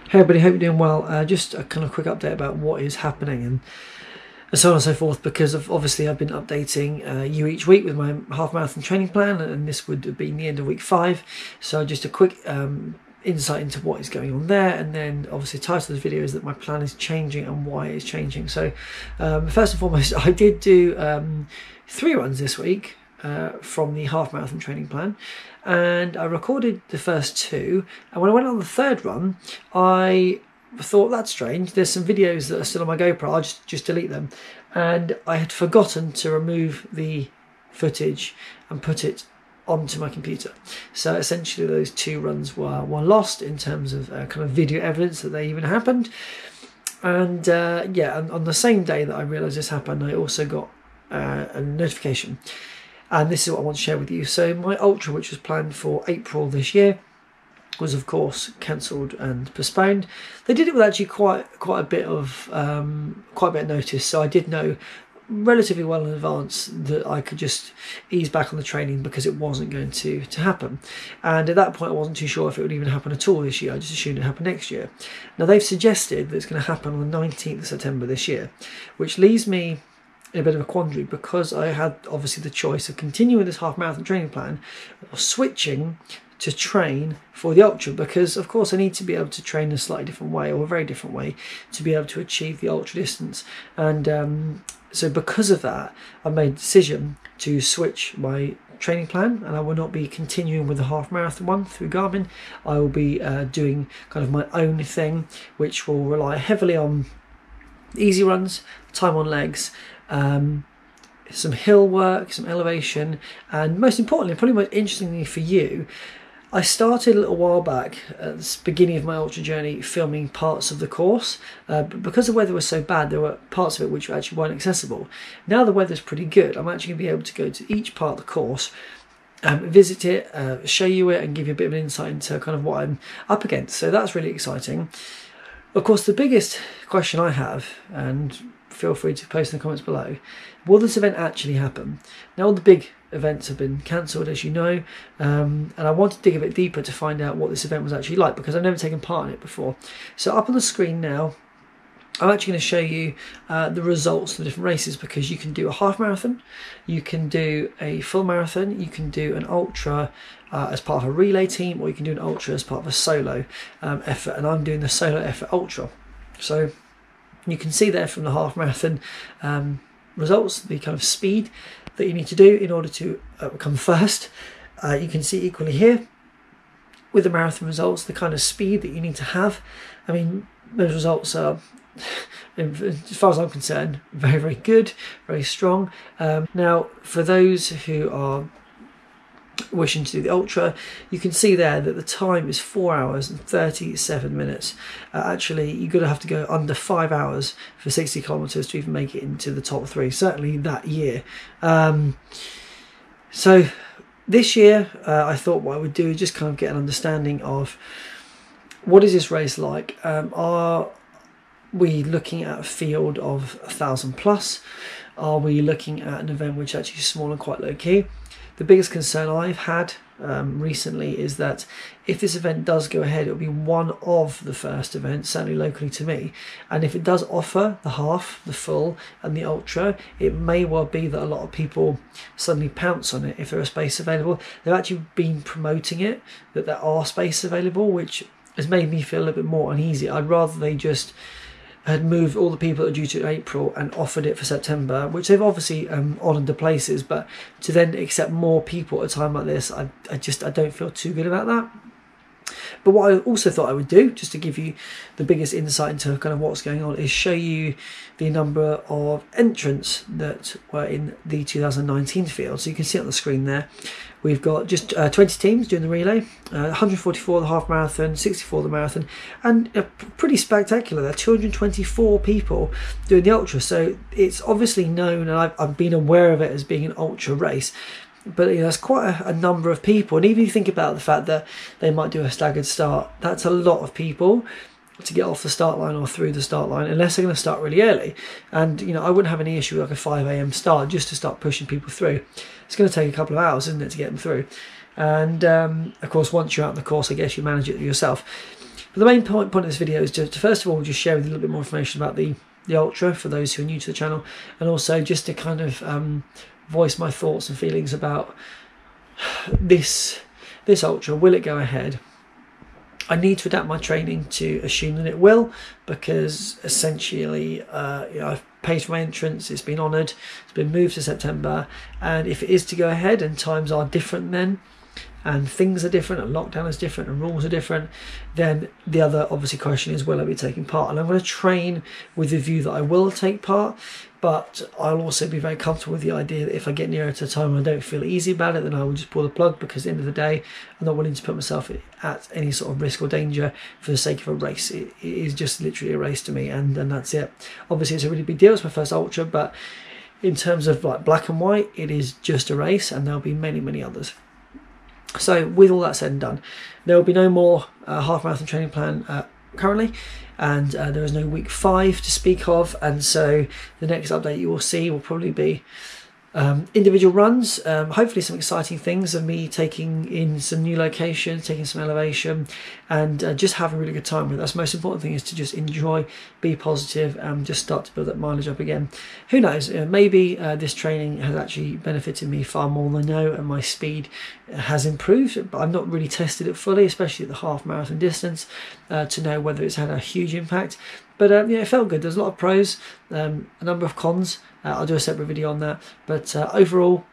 Hey everybody, hope you're doing well. Just a kind of quick update about what is happening and so on and so forth, because obviously I've been updating you each week with my half marathon training plan, and this would have been the end of week 5. So just a quick insight into what is going on there, and then obviously the title of the video is that my plan is changing and why it's changing. So first and foremost, I did do 3 runs this week from the half marathon training plan, and I recorded the first 2, and when I went on the 3rd run I thought, that's strange, there's some videos that are still on my GoPro, I'll just delete them, and I had forgotten to remove the footage and put it onto my computer. So essentially those 2 runs were lost in terms of kind of video evidence that they even happened. And yeah, and on the same day that I realised this happened, I also got a notification, and this is what I want to share with you. So my ultra, which was planned for April this year, was of course cancelled and postponed. They did it with actually quite a bit of notice, so I did know relatively well in advance that I could just ease back on the training because it wasn't going to happen. And at that point I wasn't too sure if it would even happen at all this year. I just assumed it would happen next year. Now they've suggested that it's going to happen on the 19th of September this year, which leaves me in a bit of a quandary, because I had obviously the choice of continuing this half marathon training plan or switching to train for the ultra, because of course I need to be able to train in a slightly different way, or a very different way, to be able to achieve the ultra distance. And so because of that, I made a decision to switch my training plan, and I will not be continuing with the half marathon one through Garmin. I will be doing kind of my own thing, which will rely heavily on easy runs, time on legs, some hill work, some elevation, and most importantly, probably most interestingly for you, I started a little while back at the beginning of my ultra journey filming parts of the course, but because the weather was so bad, there were parts of it which actually weren't accessible. Now the weather's pretty good, I'm actually going to be able to go to each part of the course, visit it, show you it, and give you a bit of an insight into kind of what I'm up against. So that's really exciting. Of course, the biggest question I have, and feel free to post in the comments below, will this event actually happen? Now all the big events have been cancelled, as you know, and I wanted to dig a bit deeper to find out what this event was actually like, because I've never taken part in it before. So up on the screen now, I'm actually going to show you the results of the different races, because you can do a half marathon, you can do a full marathon, you can do an ultra as part of a relay team, or you can do an ultra as part of a solo effort, and I'm doing the solo effort ultra. So you can see there from the half marathon results the kind of speed that you need to do in order to come first. You can see equally here with the marathon results the kind of speed that you need to have. I mean, those results are, as far as I'm concerned, very, very good, very strong. Now, for those who are wishing to do the ultra, you can see there that the time is 4 hours and 37 minutes. Actually, you're going to have to go under 5 hours for 60 kilometers to even make it into the top 3, certainly that year. So this year I thought what I would do is just kind of get an understanding of what is this race like. Are we looking at a field of 1,000 plus? Are we looking at an event which is actually small and quite low key? The biggest concern I've had recently is that if this event does go ahead, it will be one of the first events, certainly locally to me. And if it does offer the half, the full, and the ultra, it may well be that a lot of people suddenly pounce on it if there is space available. They've actually been promoting it, that there are space available, which has made me feel a little bit more uneasy. I'd rather they just had moved all the people that are due to April and offered it for September, which they've obviously honoured the places, but to then accept more people at a time like this, I don't feel too good about that. But what I also thought I would do, just to give you the biggest insight into kind of what's going on, is show you the number of entrants that were in the 2019 field. So you can see on the screen there, we've got just 20 teams doing the relay, 144 the half marathon, 64 the marathon, and pretty spectacular. There are 224 people doing the ultra. So it's obviously known, and I've been aware of it as being an ultra race. But you know, there's quite a number of people, and even if you think about the fact that they might do a staggered start, that's a lot of people to get off the start line or through the start line, unless they're going to start really early. And you know, I wouldn't have any issue with like a 5 AM start just to start pushing people through. It's going to take a couple of hours, isn't it, to get them through? And of course, once you're out in the course, I guess you manage it yourself. But the main point of this video is to first of all just share with you a little bit more information about the ultra for those who are new to the channel, and also just to kind of voice my thoughts and feelings about this ultra. Will it go ahead? I need to adapt my training to assume that it will, because essentially I've paid for my entrance, it's been honoured, it's been moved to September, and if it is to go ahead and times are different then, and things are different, and lockdown is different, and rules are different, then the other obviously question is, will I be taking part? And I'm going to train with the view that I will take part, but I'll also be very comfortable with the idea that if I get nearer to the time and I don't feel easy about it, then I will just pull the plug, because at the end of the day I'm not willing to put myself at any sort of risk or danger for the sake of a race. It is just literally a race to me, and that's it. Obviously it's a really big deal, it's my first ultra, but in terms of like black and white, it is just a race, and there'll be many others. So with all that said and done, there will be no more half marathon training plan currently, and there is no week 5 to speak of, and so the next update you will see will probably be individual runs, hopefully some exciting things of me taking in some new locations, taking some elevation, and just having a really good time with it. That's the most important thing, is to just enjoy, be positive, and just start to build that mileage up again. Who knows, maybe this training has actually benefited me far more than I know, and my speed has improved, but I've not really tested it fully, especially at the half marathon distance, to know whether it's had a huge impact. But yeah, it felt good. There's a lot of pros, a number of cons. I'll do a separate video on that. But overall,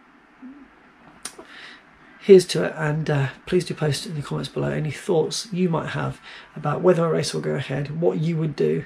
here's to it. And please do post in the comments below any thoughts you might have about whether a race will go ahead, what you would do,